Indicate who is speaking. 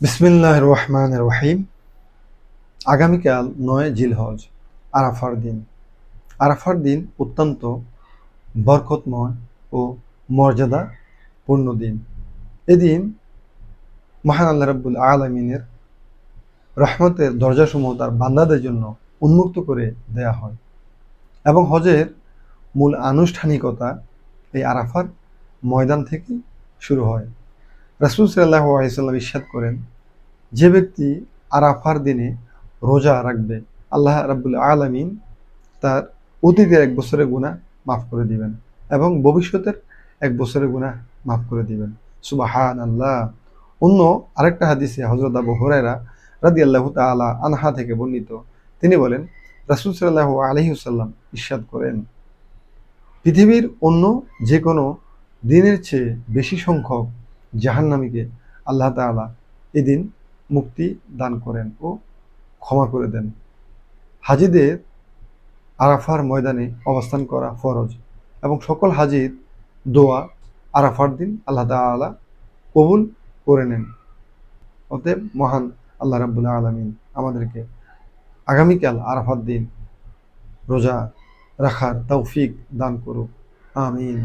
Speaker 1: বিসমিল্লাহির রহমানির রহিম। আগামীকাল ৯ জিলহজ, আরাফার দিন। আরাফার দিন অত্যন্ত বরকতময় ও মর্যাদাপূর্ণ দিন। এদিন মহান আল্লাহ রাব্বুল আলামিনের রহমতের দরজাসমূহ তার বান্দাদের জন্য উন্মুক্ত করে দেয়া হয় এবং হজের মূল আনুষ্ঠানিকতা এই আরাফার ময়দান থেকে শুরু হয়। রাসূল সাল্লাল্লাহু আলাইহি ওয়াসাল্লাম ইরশাদ করেন, যে ব্যক্তি আরাফার দিনে রোজা রাখবে, আল্লাহ রাব্বুল আলামিন তার অতীতের ১ বছরের গুনাহ মাফ করে দিবেন এবং ভবিষ্যতের ১ বছরের গুনাহ মাফ করে দিবেন। সুবহানাল্লাহ। অন্য আরেকটা হাদিসে হযরত আবু হুরায়রা রাদিয়াল্লাহু তাআলা আনহা থেকে বর্ণিত, তিনি বলেন, রাসূল সাল্লাল্লাহু আলাইহি ওয়াসাল্লাম ইরশাদ করেন, পৃথিবীর অন্য যে কোনো দিনের চেয়ে বেশি সংখ্যক জাহান্নামীকে আল্লাহ তাআলা এদিন মুক্তি দান করেন ও ক্ষমা করে দেন। হাজীদের আরাফার ময়দানে অবস্থান করা ফরজ এবং সকল হাজীর দোয়া আরাফার দিন আল্লাহ তাআলা কবুল করে নেন। অতএব মহান আল্লাহ রাব্বুল আলামিন আমাদেরকে আগামীকাল আরাফার দিন রোজা রাখার তৌফিক দান করুক। আমিন।